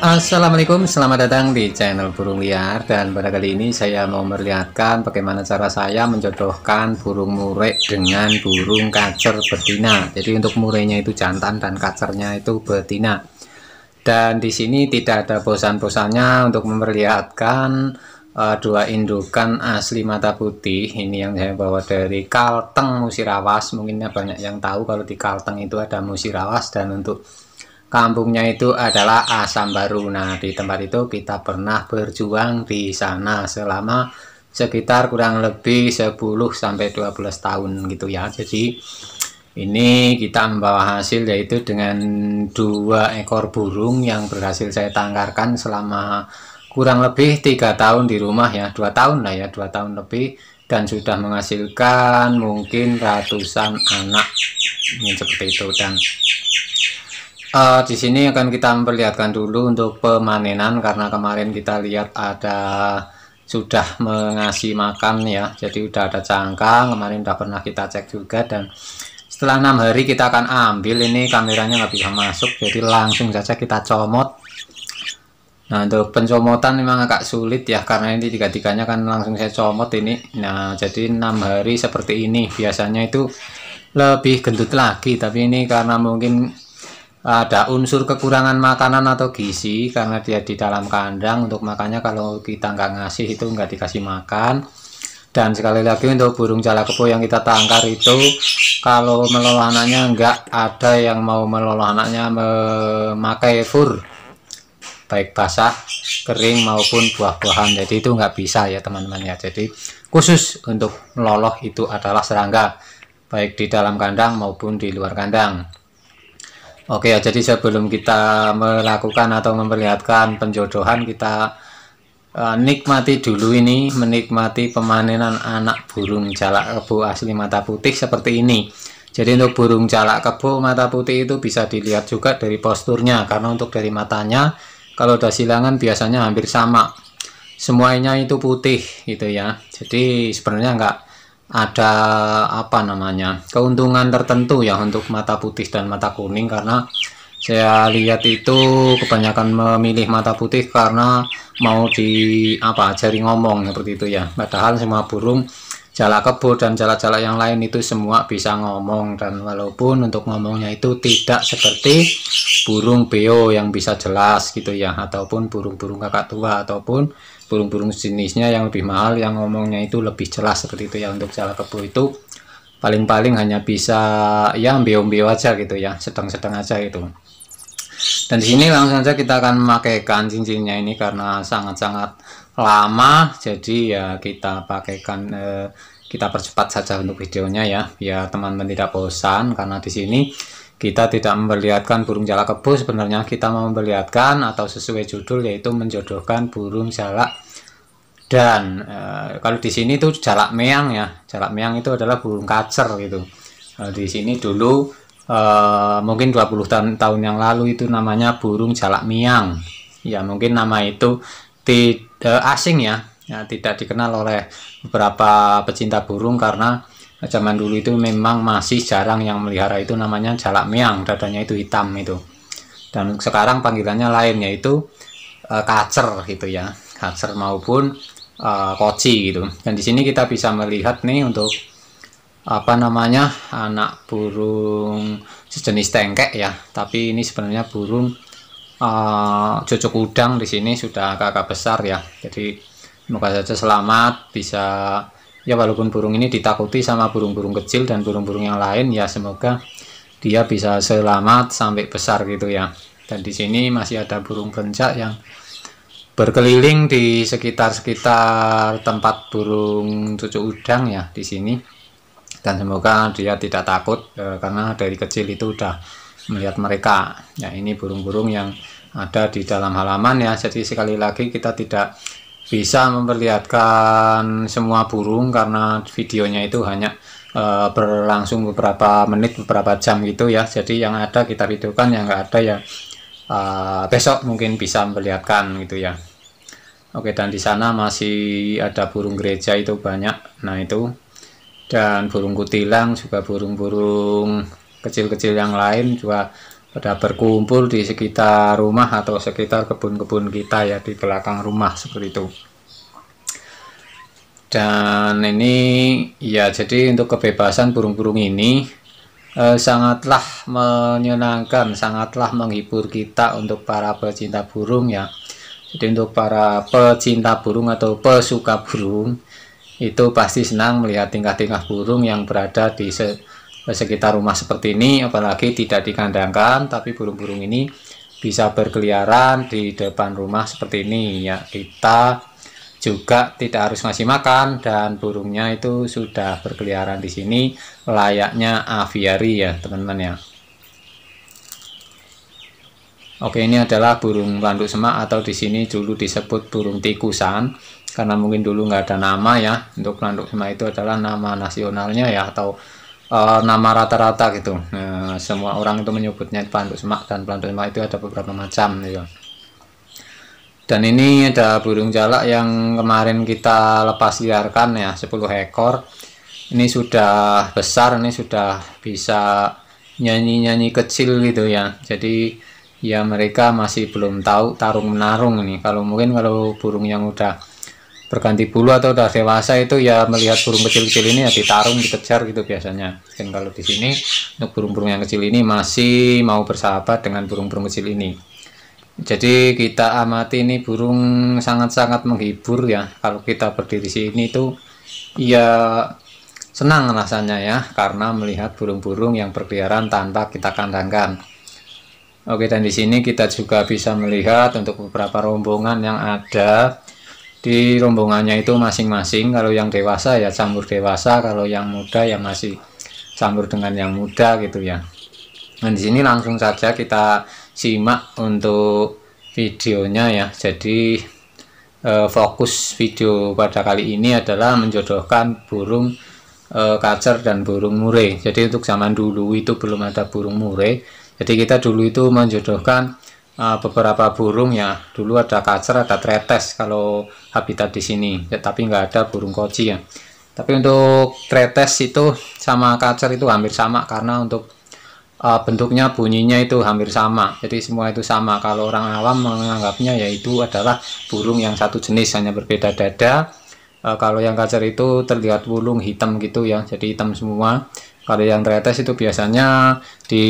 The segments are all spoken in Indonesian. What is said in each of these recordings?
Assalamualaikum, selamat datang di channel burung liar. Dan pada kali ini saya mau memperlihatkan bagaimana cara saya menjodohkan burung murai dengan burung kacer betina. Jadi untuk murainya itu jantan dan kacernya itu betina. Dan di sini tidak ada bosan-bosannya untuk memperlihatkan dua indukan asli mata putih. Ini yang saya bawa dari Kalteng Musirawas. Mungkinnya banyak yang tahu kalau di Kalteng itu ada Musirawas, dan untuk kampungnya itu adalah Asam Baru. Nah, di tempat itu kita pernah berjuang di sana selama sekitar kurang lebih 10-12 tahun gitu ya. Jadi ini kita membawa hasil yaitu dengan 2 ekor burung yang berhasil saya tangkarkan selama kurang lebih 3 tahun di rumah ya, 2 tahun lah ya, 2 tahun lebih, dan sudah menghasilkan mungkin ratusan anak ini seperti itu. Dan di sini akan kita memperlihatkan dulu untuk pemanenan, karena kemarin kita lihat ada sudah mengasih makan ya, jadi udah ada cangkang, kemarin udah pernah kita cek juga. Dan setelah 6 hari kita akan ambil, ini kameranya nggak bisa masuk jadi langsung saja kita comot. Nah, untuk pencomotan memang agak sulit ya, karena ini tiga-tiganya kan langsung saya comot ini. Nah, jadi 6 hari seperti ini. Biasanya itu lebih gendut lagi, tapi ini karena mungkin ada unsur kekurangan makanan atau gizi, karena dia di dalam kandang. Untuk makannya kalau kita nggak ngasih itu nggak dikasih makan. Dan sekali lagi untuk burung jalak kebo yang kita tangkar itu, kalau meloloh anaknya nggak ada yang mau meloloh anaknya memakai fur, baik basah, kering maupun buah-buahan. Jadi itu nggak bisa ya teman-teman ya. Jadi khusus untuk meloloh itu adalah serangga, baik di dalam kandang maupun di luar kandang. Oke ya, jadi sebelum kita melakukan atau memperlihatkan penjodohan, kita nikmati dulu ini, menikmati pemanenan anak burung jalak kebo asli mata putih seperti ini. Jadi untuk burung jalak kebo mata putih itu bisa dilihat juga dari posturnya, karena untuk dari matanya kalau udah silangan biasanya hampir sama, semuanya itu putih gitu ya. Jadi sebenarnya nggak ada apa namanya keuntungan tertentu ya untuk mata putih dan mata kuning, karena saya lihat itu kebanyakan memilih mata putih karena mau di apa ajari ngomong seperti itu ya. Padahal semua burung jalak kebo dan jalak-jalak yang lain itu semua bisa ngomong, dan walaupun untuk ngomongnya itu tidak seperti burung beo yang bisa jelas gitu ya, ataupun burung-burung kakak tua, ataupun burung-burung jenisnya yang lebih mahal yang ngomongnya itu lebih jelas seperti itu ya. Untuk jalak kebo itu paling-paling hanya bisa ya beo-beo aja gitu ya, sedang-sedang aja itu. Dan di sini langsung saja kita akan memakaikan cincinnya ini karena sangat-sangat lama, jadi ya kita pakaikan, kita percepat saja untuk videonya ya, biar teman-teman tidak bosan. Karena di sini kita tidak memperlihatkan burung jalak kebo, sebenarnya kita mau memperlihatkan atau sesuai judul yaitu menjodohkan burung jalak. Dan kalau di sini tuh jalak meang ya, jalak meang itu adalah burung kacer gitu. Di sini dulu mungkin 20 tahun yang lalu itu namanya burung jalak miang ya, mungkin nama itu tidak asing ya, tidak dikenal oleh beberapa pecinta burung, karena zaman dulu itu memang masih jarang yang melihara itu namanya jalak meang, dadanya itu hitam itu. Dan sekarang panggilannya lain, yaitu kacer gitu ya, kacer maupun koci gitu. Dan di sini kita bisa melihat nih untuk apa namanya anak burung sejenis tengkek ya, tapi ini sebenarnya burung cucuk udang. Di sini sudah agak-agak besar ya, jadi semoga saja selamat bisa ya, walaupun burung ini ditakuti sama burung-burung kecil dan burung-burung yang lain ya, semoga dia bisa selamat sampai besar gitu ya. Dan di sini masih ada burung perencak yang berkeliling di sekitar tempat burung cucuk udang ya di sini. Dan semoga dia tidak takut karena dari kecil itu udah melihat mereka ya. Ini burung-burung yang ada di dalam halaman ya, jadi sekali lagi kita tidak bisa memperlihatkan semua burung karena videonya itu hanya berlangsung beberapa menit, beberapa jam gitu ya. Jadi yang ada kita videokan, yang nggak ada ya besok mungkin bisa memperlihatkan gitu ya. Oke, dan di sana masih ada burung gereja itu banyak, nah itu. Dan burung kutilang juga, burung-burung kecil-kecil yang lain juga pada berkumpul di sekitar rumah atau sekitar kebun-kebun kita ya, di belakang rumah seperti itu. Dan ini ya, jadi untuk kebebasan burung-burung ini sangatlah menyenangkan, sangatlah menghibur kita untuk para pecinta burung ya. Jadi untuk para pecinta burung atau pesuka burung itu pasti senang melihat tingkah-tingkah burung yang berada di sekitar rumah seperti ini, apalagi tidak dikandangkan, tapi burung-burung ini bisa berkeliaran di depan rumah seperti ini ya. Kita juga tidak harus ngasih makan, dan burungnya itu sudah berkeliaran di sini layaknya aviari ya teman-teman ya. Oke, ini adalah burung landuk semak atau di sini dulu disebut burung tikusan, karena mungkin dulu nggak ada nama ya. Untuk landuk semak itu adalah nama nasionalnya ya, atau nama rata-rata gitu. Nah, semua orang itu menyebutnya landuk semak, dan landuk semak itu ada beberapa macam ya. Dan ini ada burung jalak yang kemarin kita lepas liarkan ya, 10 ekor. Ini sudah besar, ini sudah bisa nyanyi-nyanyi kecil gitu ya. Jadi ya mereka masih belum tahu tarung menarung ini. Kalau mungkin kalau burung yang udah berganti bulu atau udah dewasa itu ya, melihat burung kecil-kecil ini ya ditarung, dikejar gitu biasanya. Dan kalau di sini untuk burung-burung yang kecil ini masih mau bersahabat dengan burung-burung kecil ini. Jadi kita amati, ini burung sangat-sangat menghibur ya. Kalau kita berdiri sini tuh ya senang rasanya ya, karena melihat burung-burung yang berkeliaran tanpa kita kandangkan. Oke, dan di sini kita juga bisa melihat untuk beberapa rombongan yang ada. Di rombongannya itu masing-masing, kalau yang dewasa ya campur dewasa, kalau yang muda ya masih campur dengan yang muda gitu ya. Dan di sini langsung saja kita simak untuk videonya ya. Jadi fokus video pada kali ini adalah menjodohkan burung kacer dan burung murai. Jadi untuk zaman dulu itu belum ada burung murai, jadi kita dulu itu menjodohkan beberapa burung ya. Dulu ada kacer, ada tretes kalau habitat di sini ya, tapi nggak ada burung koci ya. Tapi untuk tretes itu sama kacer itu hampir sama, karena untuk bentuknya, bunyinya itu hampir sama. Jadi semua itu sama. Kalau orang awam menganggapnya yaitu adalah burung yang satu jenis, hanya berbeda dada. Kalau yang kacer itu terlihat bulung hitam gitu ya, jadi hitam semua. Kalau yang tretes itu biasanya di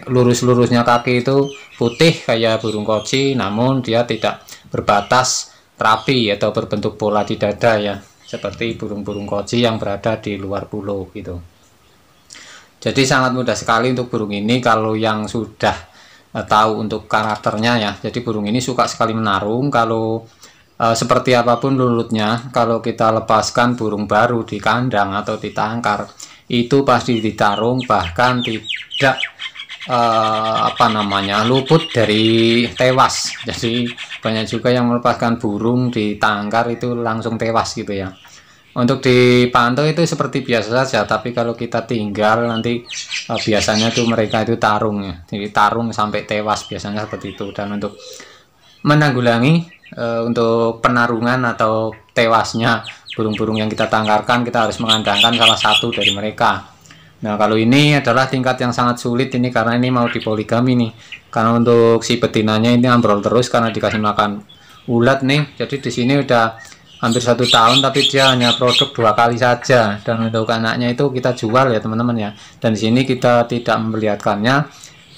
lurus-lurusnya kaki itu putih kayak burung koci, namun dia tidak berbatas rapi atau berbentuk bola di dada ya, seperti burung-burung koci yang berada di luar pulau gitu. Jadi sangat mudah sekali untuk burung ini kalau yang sudah tahu untuk karakternya ya. Jadi burung ini suka sekali menarung. Kalau seperti apapun lulutnya, kalau kita lepaskan burung baru di kandang atau di tangkar, itu pasti ditarung, bahkan tidak luput dari tewas. Jadi banyak juga yang melepaskan burung di tangkar itu langsung tewas gitu ya. Untuk dipantau itu seperti biasa saja, tapi kalau kita tinggal nanti biasanya tuh mereka itu tarung ya, jadi tarung sampai tewas biasanya seperti itu. Dan untuk menanggulangi untuk penarungan atau tewasnya burung-burung yang kita tangkarkan, kita harus mengandangkan salah satu dari mereka. Nah, kalau ini adalah tingkat yang sangat sulit ini, karena ini mau dipoligami nih. Karena untuk si betinanya ini ambrol terus karena dikasih makan ulat nih. Jadi di sini udah hampir 1 tahun, tapi dia hanya produk 2 kali saja. Dan untuk anaknya itu kita jual ya teman-teman ya. Dan di sini kita tidak memperlihatkannya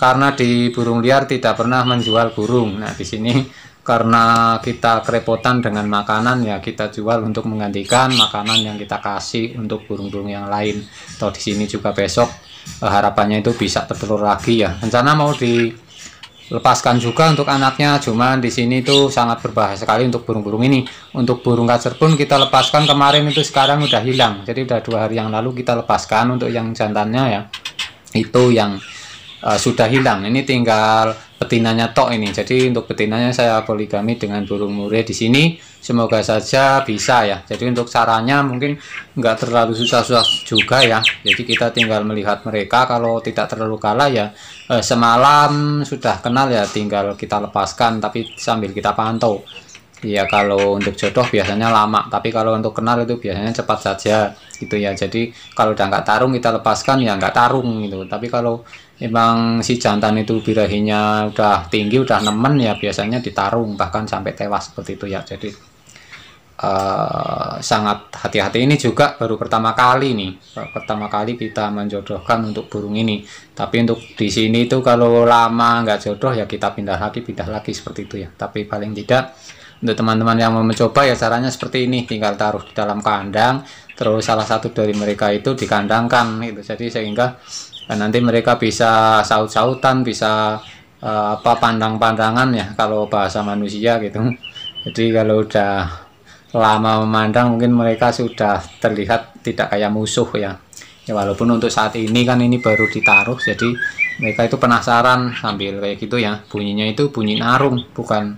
karena di burung liar tidak pernah menjual burung. Nah, di sini karena kita kerepotan dengan makanan ya, kita jual untuk menggantikan makanan yang kita kasih untuk burung-burung yang lain. Atau di sini juga besok harapannya itu bisa bertelur lagi ya. Rencana mau dilepaskan juga untuk anaknya, cuman di sini tuh sangat berbahaya sekali untuk burung-burung ini. Untuk burung kacer pun kita lepaskan kemarin itu sekarang udah hilang. Jadi udah 2 hari yang lalu kita lepaskan untuk yang jantannya ya. Itu yang sudah hilang. Ini tinggal betinanya tok ini. Jadi untuk betinanya saya poligami dengan burung murai di sini. Semoga saja bisa ya. Jadi untuk caranya mungkin nggak terlalu susah-susah juga ya. Jadi kita tinggal melihat mereka, kalau tidak terlalu kalah ya semalam sudah kenal ya, tinggal kita lepaskan tapi sambil kita pantau. ya kalau untuk jodoh biasanya lama, tapi kalau untuk kenal itu biasanya cepat saja gitu ya. Jadi kalau udah nggak tarung kita lepaskan ya nggak tarung gitu. Tapi kalau emang si jantan itu birahinya udah tinggi, udah nemen ya biasanya ditarung bahkan sampai tewas seperti itu ya. Jadi sangat hati-hati. Ini juga baru pertama kali nih, kita menjodohkan untuk burung ini. Tapi untuk di sini itu kalau lama nggak jodoh ya kita pindah lagi seperti itu ya. Tapi paling tidak untuk teman-teman yang mau mencoba ya caranya seperti ini, tinggal taruh di dalam kandang, terus salah satu dari mereka itu dikandangkan gitu. Jadi sehingga nanti mereka bisa saut-sautan, bisa pandang-pandangan ya kalau bahasa manusia gitu. Jadi kalau udah lama memandang mungkin mereka sudah terlihat tidak kayak musuh ya. Ya walaupun untuk saat ini kan ini baru ditaruh, jadi mereka itu penasaran sambil kayak gitu ya. Bunyinya itu bunyi narung, bukan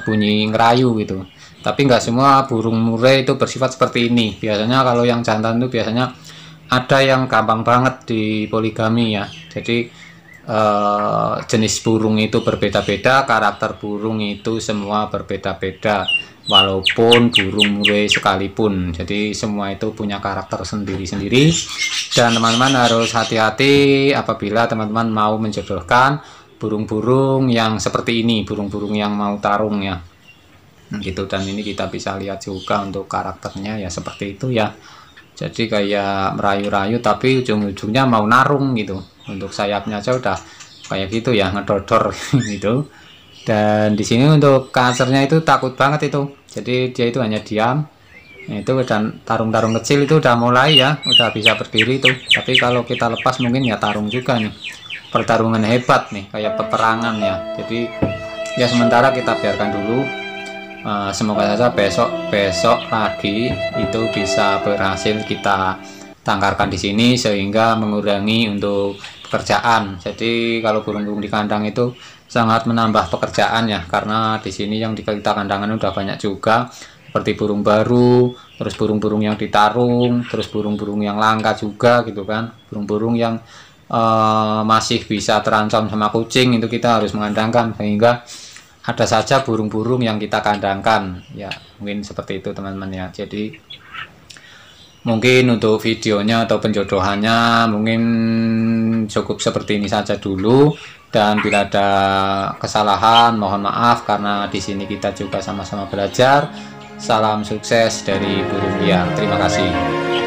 bunyi ngerayu gitu. Tapi nggak semua burung murai itu bersifat seperti ini. Biasanya kalau yang jantan itu biasanya ada yang gampang banget di poligami ya. Jadi jenis burung itu berbeda-beda, karakter burung itu semua berbeda-beda. Walaupun burung murai sekalipun, jadi semua itu punya karakter sendiri-sendiri, dan teman-teman harus hati-hati apabila teman-teman mau menjodohkan burung-burung yang seperti ini, burung-burung yang mau tarung ya gitu. Dan ini kita bisa lihat juga untuk karakternya ya seperti itu ya. Jadi kayak merayu-rayu tapi ujung-ujungnya mau narung gitu. Untuk sayapnya aja udah kayak gitu ya, ngedodor gitu. Dan di sini untuk kacernya itu takut banget itu, jadi dia itu hanya diam. Nah, itu dan tarung-tarung kecil itu udah mulai ya, udah bisa berdiri tuh. Tapi kalau kita lepas mungkin ya tarung juga nih, pertarungan hebat nih kayak peperangan ya. Jadi ya sementara kita biarkan dulu. Semoga saja besok lagi itu bisa berhasil kita tangkarkan di sini sehingga mengurangi untuk pekerjaan. Jadi kalau burung-burung di kandang itu sangat menambah pekerjaan ya, karena di sini yang kita kandangan udah banyak juga, seperti burung baru, terus burung-burung yang ditarung, terus burung-burung yang langka juga gitu kan, burung-burung yang masih bisa terancam sama kucing itu kita harus mengandangkan, sehingga ada saja burung-burung yang kita kandangkan ya. Mungkin seperti itu teman-teman ya. Jadi mungkin untuk videonya atau penjodohannya mungkin cukup seperti ini saja dulu, dan bila ada kesalahan mohon maaf karena di sini kita juga sama-sama belajar. Salam sukses dari burung liar. Terima kasih.